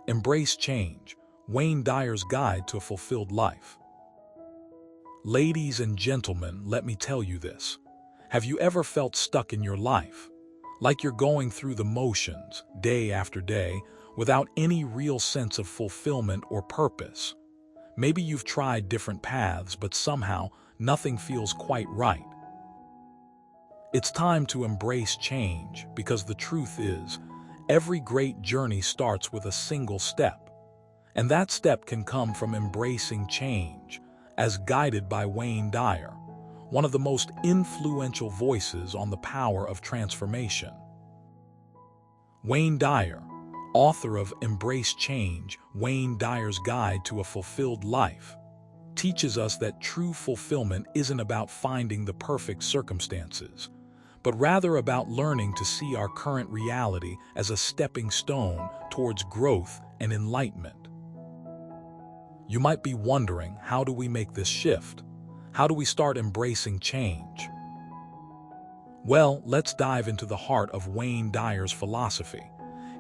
Embrace Change, Wayne Dyer's Guide to a Fulfilled Life. Ladies and gentlemen, let me tell you this. Have you ever felt stuck in your life? Like you're going through the motions, day after day, without any real sense of fulfillment or purpose? Maybe you've tried different paths, but somehow nothing feels quite right. It's time to embrace change, because the truth is, every great journey starts with a single step. And that step can come from embracing change, as guided by Wayne Dyer, one of the most influential voices on the power of transformation. Wayne Dyer, author of Embrace Change, Wayne Dyer's Guide to a Fulfilled Life, teaches us that true fulfillment isn't about finding the perfect circumstances, but rather about learning to see our current reality as a stepping stone towards growth and enlightenment. You might be wondering, how do we make this shift? How do we start embracing change? Well, let's dive into the heart of Wayne Dyer's philosophy.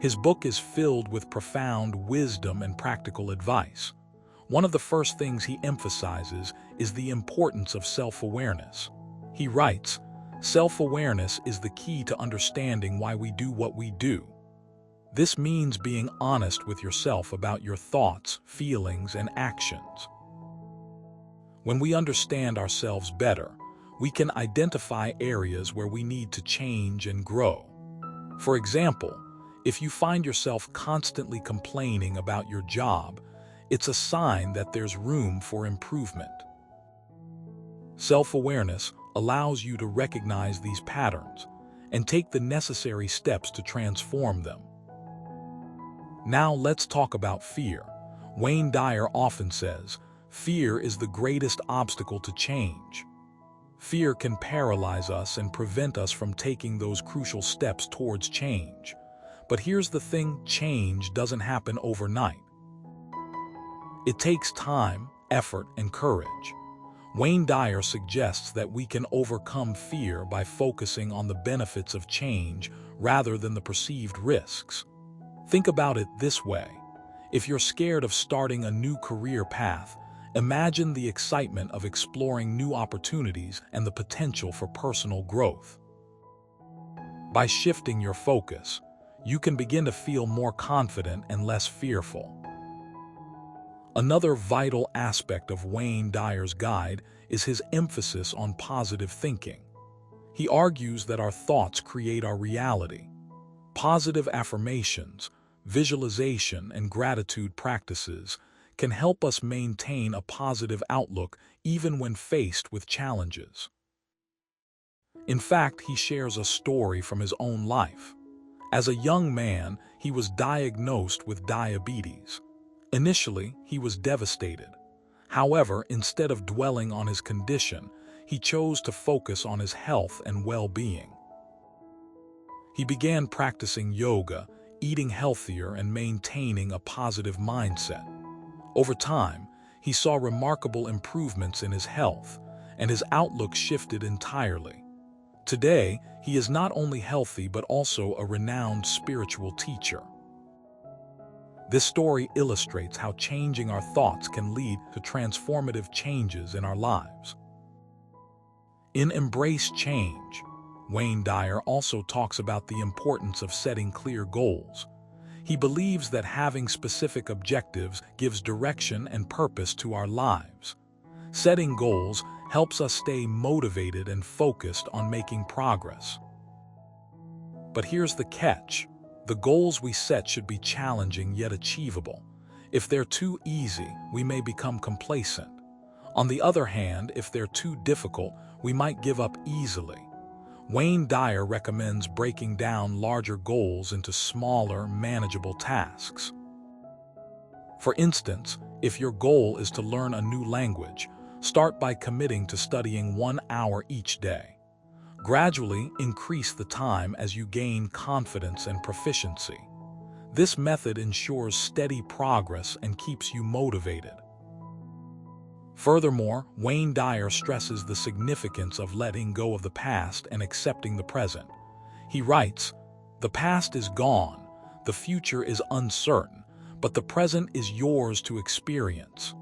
His book is filled with profound wisdom and practical advice. One of the first things he emphasizes is the importance of self-awareness. He writes, "Self-awareness is the key to understanding why we do what we do." This means being honest with yourself about your thoughts, feelings, and actions. When we understand ourselves better, we can identify areas where we need to change and grow. For example, if you find yourself constantly complaining about your job, it's a sign that there's room for improvement. Self-awareness allows you to recognize these patterns and take the necessary steps to transform them. Now let's talk about fear. Wayne Dyer often says, "Fear is the greatest obstacle to change." Fear can paralyze us and prevent us from taking those crucial steps towards change. But here's the thing, change doesn't happen overnight. It takes time, effort, and courage. Wayne Dyer suggests that we can overcome fear by focusing on the benefits of change rather than the perceived risks. Think about it this way. If you're scared of starting a new career path, imagine the excitement of exploring new opportunities and the potential for personal growth. By shifting your focus, you can begin to feel more confident and less fearful. Another vital aspect of Wayne Dyer's guide is his emphasis on positive thinking. He argues that our thoughts create our reality. Positive affirmations, visualization, and gratitude practices can help us maintain a positive outlook even when faced with challenges. In fact, he shares a story from his own life. As a young man, he was diagnosed with diabetes. Initially, he was devastated. However, instead of dwelling on his condition, he chose to focus on his health and well-being. He began practicing yoga, eating healthier, and maintaining a positive mindset. Over time, he saw remarkable improvements in his health, and his outlook shifted entirely. Today, he is not only healthy but also a renowned spiritual teacher. This story illustrates how changing our thoughts can lead to transformative changes in our lives. In Embrace Change, Wayne Dyer also talks about the importance of setting clear goals. He believes that having specific objectives gives direction and purpose to our lives. Setting goals helps us stay motivated and focused on making progress. But here's the catch. The goals we set should be challenging yet achievable. If they're too easy, we may become complacent. On the other hand, if they're too difficult, we might give up easily. Wayne Dyer recommends breaking down larger goals into smaller, manageable tasks. For instance, if your goal is to learn a new language, start by committing to studying 1 hour each day. Gradually increase the time as you gain confidence and proficiency. This method ensures steady progress and keeps you motivated. Furthermore, Wayne Dyer stresses the significance of letting go of the past and accepting the present. He writes, "The past is gone, the future is uncertain, but the present is yours to experience.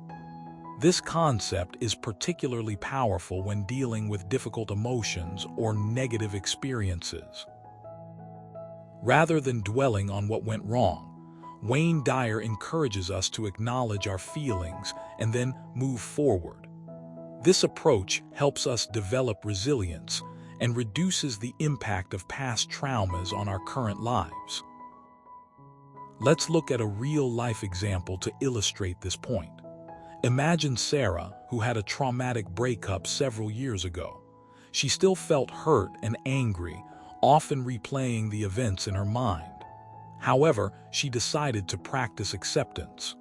This concept is particularly powerful when dealing with difficult emotions or negative experiences. Rather than dwelling on what went wrong, Wayne Dyer encourages us to acknowledge our feelings and then move forward. This approach helps us develop resilience and reduces the impact of past traumas on our current lives. Let's look at a real-life example to illustrate this point. Imagine Sarah, who had a traumatic breakup several years ago. She still felt hurt and angry, often replaying the events in her mind. However, she decided to practice acceptance.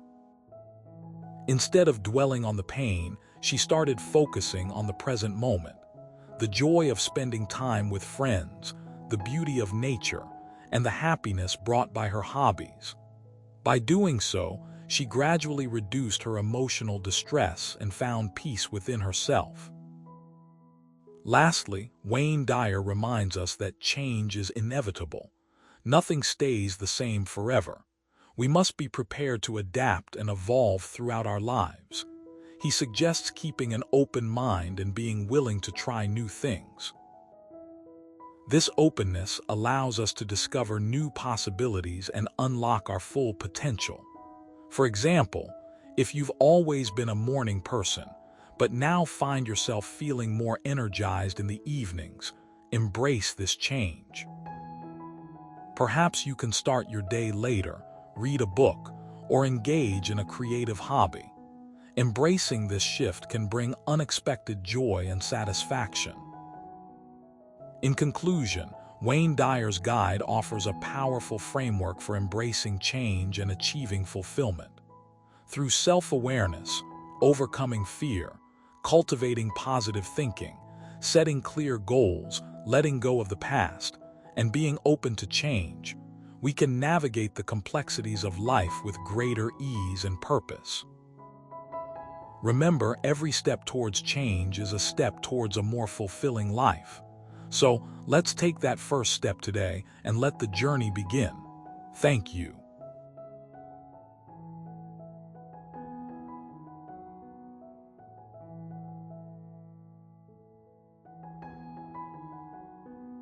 Instead of dwelling on the pain, she started focusing on the present moment. The joy of spending time with friends, the beauty of nature, and the happiness brought by her hobbies. By doing so, she gradually reduced her emotional distress and found peace within herself. Lastly, Wayne Dyer reminds us that change is inevitable. Nothing stays the same forever. We must be prepared to adapt and evolve throughout our lives. He suggests keeping an open mind and being willing to try new things. This openness allows us to discover new possibilities and unlock our full potential. For example, if you've always been a morning person, but now find yourself feeling more energized in the evenings, embrace this change. Perhaps you can start your day later, read a book, or engage in a creative hobby. Embracing this shift can bring unexpected joy and satisfaction. In conclusion, Wayne Dyer's guide offers a powerful framework for embracing change and achieving fulfillment. Through self-awareness, overcoming fear, cultivating positive thinking, setting clear goals, letting go of the past, and being open to change, we can navigate the complexities of life with greater ease and purpose. Remember, every step towards change is a step towards a more fulfilling life. So, let's take that first step today and let the journey begin. Thank you.